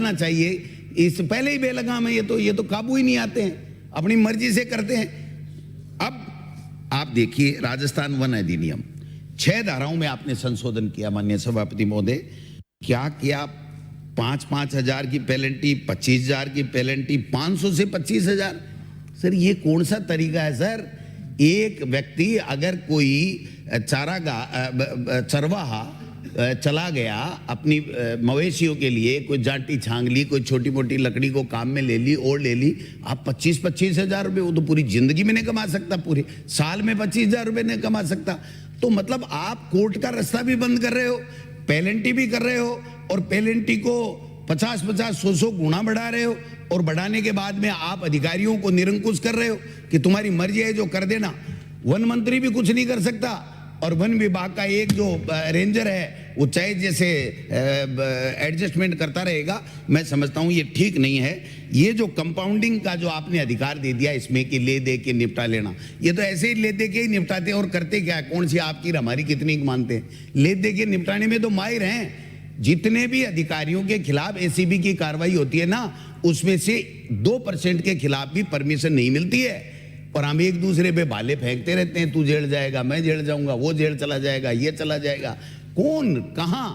ना चाहिए। इस पहले ही बेलगाम है, ये तो काबू ही नहीं आते हैं, अपनी मर्जी से करते हैं। अब आप देखिए राजस्थान वन अधिनियम 6 धाराओं में आपने संशोधन किया माननीय सभापति महोदय। क्या किया? 5-5 हजार की पेनल्टी, 25,000 की पेनल्टी, 500 से 25,000। सर ये कौन सा तरीका है सर? एक व्यक्ति अगर कोई चरवाहा चला गया अपनी मवेशियों के लिए, कोई जाटी छांग ली, कोई छोटी मोटी लकड़ी को काम में ले ली और ले ली, आप 25-25 हजार रुपये, वो तो पूरी जिंदगी में नहीं कमा सकता, पूरे साल में 25,000 रुपये नहीं कमा सकता। तो मतलब आप कोर्ट का रास्ता भी बंद कर रहे हो, पेनल्टी भी कर रहे हो, और पेनल्टी को 50-50, 100 गुना बढ़ा रहे हो, और बढ़ाने के बाद में आप अधिकारियों को निरंकुश कर रहे हो कि तुम्हारी मर्जी है जो कर देना। वन मंत्री भी कुछ नहीं कर सकता, और वन विभाग का एक जो रेंजर है वो चाहे जैसे एडजस्टमेंट करता रहेगा। मैं समझता हूँ ये ठीक नहीं है। ये जो कंपाउंडिंग का जो आपने अधिकार दे दिया, इसमें कि ले दे के निपटा लेना, ये तो ऐसे ही ले दे के ही निपटाते हैं। और करते क्या है? कौन सी आपकी हमारी कितनी मानते हैं? ले दे के निपटाने में तो माहिर हैं। जितने भी अधिकारियों के खिलाफ एसीबी की कार्रवाई होती है ना, उसमें से 2% के खिलाफ भी परमिशन नहीं मिलती है, और हम एक दूसरे पे भाले फेंकते रहते हैं। तू जेल जाएगा, मैं जेल जाऊंगा, वो जेल चला जाएगा, ये चला जाएगा। कौन कहां?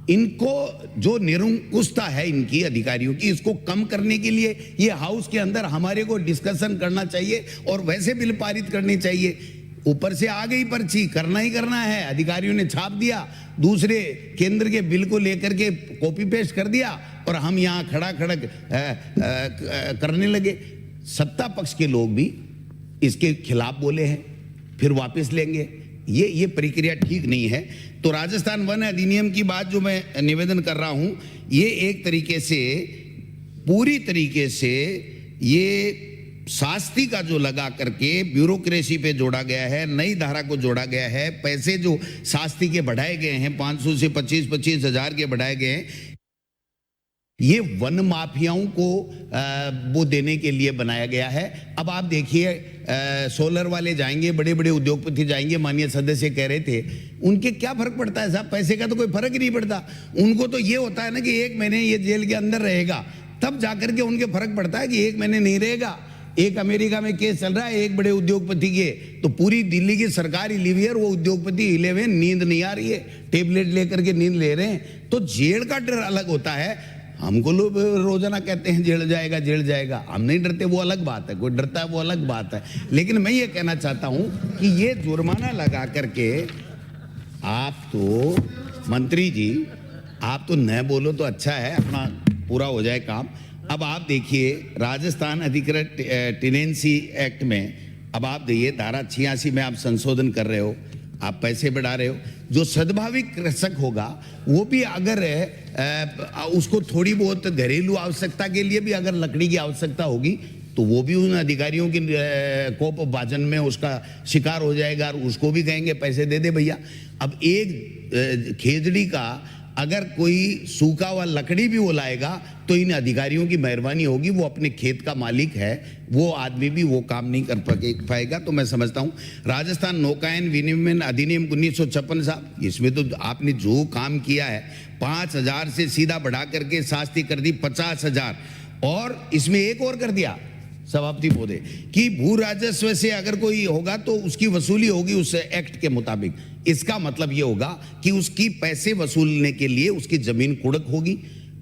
इनको जो निरंकुशता है इनकी अधिकारियों की, इसको कम करने के लिए ये हाउस के अंदर हमारे को डिस्कशन करना चाहिए और वैसे बिल पारित करनी चाहिए। ऊपर से आ गई पर्ची, करना ही करना है, अधिकारियों ने छाप दिया, दूसरे केंद्र के बिल को लेकर के कॉपी पेस्ट कर दिया, और हम यहाँ खड़ा खड़क करने लगे। सत्ता पक्ष के लोग भी इसके खिलाफ बोले हैं, फिर वापस लेंगे। ये प्रक्रिया ठीक नहीं है। तो राजस्थान वन अधिनियम की बात जो मैं निवेदन कर रहा हूं, ये एक तरीके से पूरी तरीके से ये शास्ति का जो लगा करके ब्यूरोक्रेसी पे जोड़ा गया है, नई धारा को जोड़ा गया है। पैसे जो शास्ति के बढ़ाए गए हैं, 500 से 25-25 हजार के बढ़ाए गए हैं, ये वन माफियाओं को वो देने के लिए बनाया गया है। अब आप देखिए सोलर वाले जाएंगे, बड़े बड़े उद्योगपति जाएंगे, माननीय सदस्य कह रहे थे, उनके क्या फर्क पड़ता है साहब? पैसे का तो कोई फर्क ही नहीं पड़ता। उनको तो ये होता है ना कि 1 महीने ये जेल के अंदर रहेगा, तब जाकर के उनके फर्क पड़ता है कि 1 महीने नहीं रहेगा। एक अमेरिका में केस चल रहा है एक बड़े उद्योगपति के, तो पूरी दिल्ली की सरकार हिली हुई है, वो उद्योगपति हिले हुए, नींद नहीं आ रही है, टेबलेट लेकर के नींद ले रहे हैं। तो जेल का डर अलग होता है। हमको लोग रोजाना कहते हैं जेल जाएगा, जेल जाएगा, हम नहीं डरते, वो अलग बात है। कोई डरता है वो अलग बात है। लेकिन मैं ये कहना चाहता हूं कि ये जुर्माना लगा करके, आप तो मंत्री जी, आप तो न बोलो तो अच्छा है, अपना पूरा हो जाए काम। अब आप देखिए राजस्थान अधिकृत टेनेंसी एक्ट में, अब आप देखिए धारा 86 में आप संशोधन कर रहे हो, आप पैसे बढ़ा रहे हो। जो सद्भाविक कृषक होगा वो भी अगर उसको थोड़ी बहुत घरेलू आवश्यकता के लिए भी अगर लकड़ी की आवश्यकता होगी, तो वो भी उन अधिकारियों की कोप भाजन में उसका शिकार हो जाएगा, और उसको भी कहेंगे पैसे दे दे भैया। अब एक खेजड़ी का अगर कोई सूखा हुआ लकड़ी भी वो लाएगा, तो इन अधिकारियों की मेहरबानी होगी, वो अपने खेत का मालिक है, वो आदमी भी वो काम नहीं कर पाएगा। तो मैं समझता हूँ राजस्थान नौकायन विनियमन अधिनियम 1956 साहब, इसमें तो आपने जो काम किया है, 5,000 से सीधा बढ़ा करके शास्ति कर दी 50,000, और इसमें एक और कर दिया सभापति महोदय कि भू राजस्व से अगर कोई होगा तो उसकी वसूली होगी उस एक्ट के मुताबिक। इसका मतलब ये होगा कि उसकी पैसे वसूलने के लिए उसकी जमीन कुड़क होगी।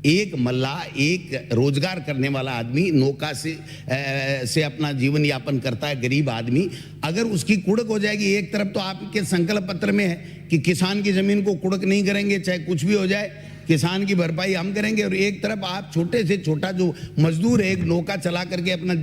एक मल्लाह, एक रोजगार करने वाला आदमी, नौका से अपना जीवन यापन करता है, गरीब आदमी, अगर उसकी कुड़क हो जाएगी, एक तरफ तो आपके संकल्प पत्र में है कि किसान की जमीन को कुड़क नहीं करेंगे, चाहे कुछ भी हो जाए, किसान की भरपाई हम करेंगे, और एक तरफ आप छोटे से छोटा जो मजदूर है, एक नौका चला करके अपना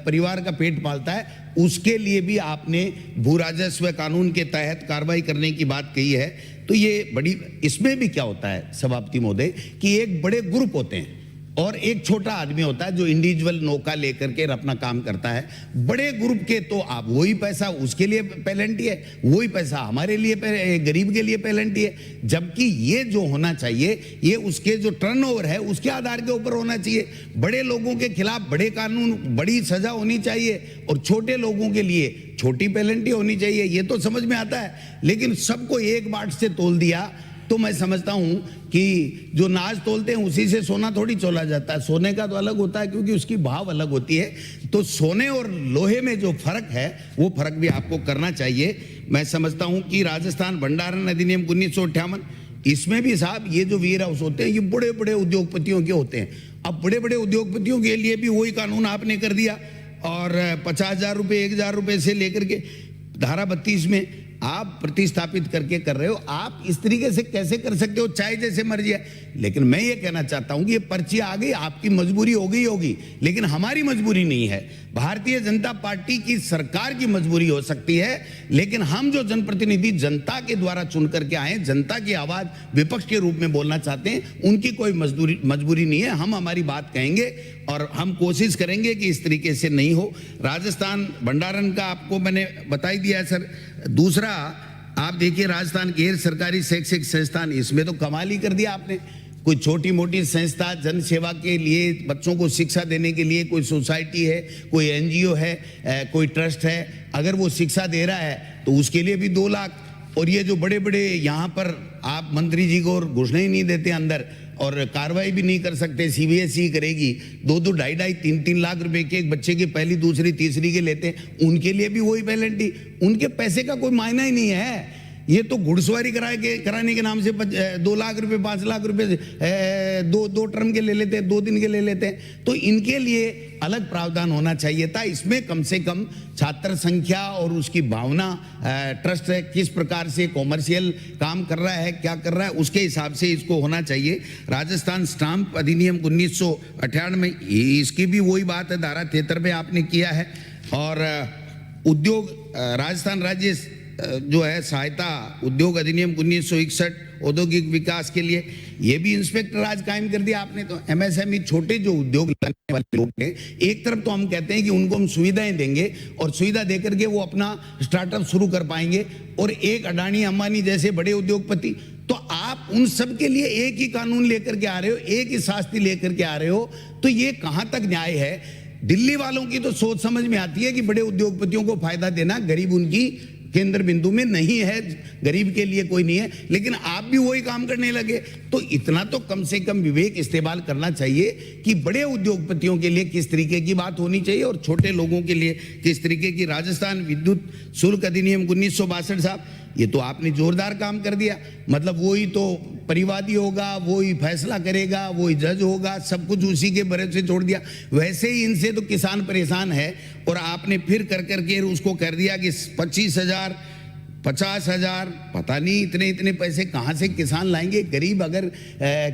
परिवार का पेट पालता है, उसके लिए भी आपने भू राजस्व कानून के तहत कार्रवाई करने की बात कही है। तो ये बड़ी, इसमें भी क्या होता है सभापति महोदय कि एक बड़े ग्रुप होते हैं और एक छोटा आदमी होता है जो इंडिविजुअल नौका लेकर के अपना काम करता है। बड़े ग्रुप के तो आप वही पैसा उसके लिए पेनल्टी है, वही पैसा हमारे लिए गरीब के लिए पेनल्टी है, जबकि ये जो होना चाहिए ये उसके जो टर्नओवर है उसके आधार के ऊपर होना चाहिए। बड़े लोगों के खिलाफ बड़े कानून, बड़ी सजा होनी चाहिए, और छोटे लोगों के लिए छोटी पेनल्टी होनी चाहिए। ये तो समझ में आता है, लेकिन सबको एक बाट से तोल दिया। तो मैं समझता हूं कि जो नाज तोलते हैं उसी से सोना थोड़ी तोला जाता है, सोने का तो अलग होता है क्योंकि उसकी भाव अलग होती है। तो सोने और लोहे में जो फर्क है वो फर्क भी आपको करना चाहिए। मैं समझता हूं कि राजस्थान भंडारण अधिनियम 1958, इसमें भी साहब ये जो वेयर हाउस होते हैं ये बड़े बड़े उद्योगपतियों के होते हैं। अब बड़े बड़े उद्योगपतियों के लिए भी वही कानून आपने कर दिया और 50,000 रुपये 1,000 रुपये से लेकर के धारा 32 में आप प्रतिस्थापित करके कर रहे हो। आप इस तरीके से कैसे कर सकते हो, चाहे जैसे मर्जी है। लेकिन मैं ये कहना चाहता हूं कि ये पर्ची आ गई, आपकी मजबूरी होगी, लेकिन हमारी मजबूरी नहीं है। भारतीय जनता पार्टी की सरकार की मजबूरी हो सकती है, लेकिन हम जो जनप्रतिनिधि जनता के द्वारा चुन करके आए, जनता की आवाज विपक्ष के रूप में बोलना चाहते हैं, उनकी कोई मजबूरी नहीं है। हम हमारी बात कहेंगे और हम कोशिश करेंगे कि इस तरीके से नहीं हो। राजस्थान भंडारण का आपको मैंने बता ही दिया है सर। दूसरा आप देखिए, राजस्थान गैर सरकारी शैक्षिक संस्थान, इसमें तो कमाल ही कर दिया आपने। कोई छोटी मोटी संस्था जन सेवा के लिए, बच्चों को शिक्षा देने के लिए कोई सोसाइटी है, कोई एनजीओ है, कोई ट्रस्ट है, अगर वो शिक्षा दे रहा है तो उसके लिए भी 2 लाख। और ये जो बड़े बड़े यहाँ पर आप मंत्री जी को घुसने ही नहीं देते अंदर और कार्रवाई भी नहीं कर सकते, सीबीएसई करेगी, 2-2, 2.5, 3-3 लाख रुपए के एक बच्चे की पहली दूसरी तीसरी के लेते हैं, उनके लिए भी वही पेनल्टी। उनके पैसे का कोई मायना ही नहीं है। ये तो घुड़सवारी कराने के नाम से 2 लाख रुपए 5 लाख रुपए 2 टर्म के ले लेते हैं, 2 दिन के ले लेते हैं। तो इनके लिए अलग प्रावधान होना चाहिए था। इसमें कम से कम छात्र संख्या और उसकी भावना, ट्रस्ट किस प्रकार से कॉमर्शियल काम कर रहा है, क्या कर रहा है, उसके हिसाब से इसको होना चाहिए। राजस्थान स्टाम्प अधिनियम 1958 में इसकी भी वही बात है, धारा 73 में आपने किया है। और उद्योग, राजस्थान राज्य जो है सहायता उद्योग अधिनियम 1961 औद्योगिक विकास के लिए, ये भी इंस्पेक्टर राज कायम कर दिया आपने। तो एमएसएमई, छोटे जो उद्योग लगाने वाले लोग हैं, एक तरफ तो हम कहते हैं कि उनको हम सुविधाएं देंगे और सुविधा देकर के वो अपना स्टार्टअप शुरू कर पाएंगे, और एक अडानी अंबानी जैसे बड़े उद्योगपति, तो आप उन सब के लिए एक ही कानून लेकर के आ रहे हो, एक ही शास्ति लेकर के आ रहे हो। तो ये कहां तक न्याय है? दिल्ली वालों की तो सोच समझ में आती है कि बड़े उद्योगपतियों को फायदा देना, गरीब उनकी केंद्र बिंदु में नहीं है, गरीब के लिए कोई नहीं है, लेकिन आप भी वही काम करने लगे। तो इतना तो कम से कम विवेक इस्तेमाल करना चाहिए कि बड़े उद्योगपतियों के लिए किस तरीके की बात होनी चाहिए और छोटे लोगों के लिए किस तरीके की। राजस्थान विद्युत शुल्क अधिनियम 1962 साहब, ये तो आपने जोरदार काम कर दिया। मतलब वही तो परिवादी होगा, वही फैसला करेगा, वही जज होगा, सब कुछ उसी के भरोसे छोड़ दिया। वैसे ही इनसे तो किसान परेशान है, और आपने फिर कर करके उसको कर दिया कि 25,000 50,000, पता नहीं इतने इतने पैसे कहाँ से किसान लाएंगे। गरीब अगर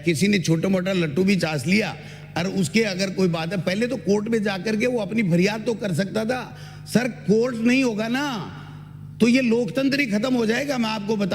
किसी ने छोटा मोटा लट्टू भी चास लिया और उसके अगर कोई बात है, पहले तो कोर्ट में जाकर के वो अपनी फरियाद तो कर सकता था। सर कोर्ट नहीं होगा ना तो ये लोकतंत्र ही खत्म हो जाएगा। मैं आपको बता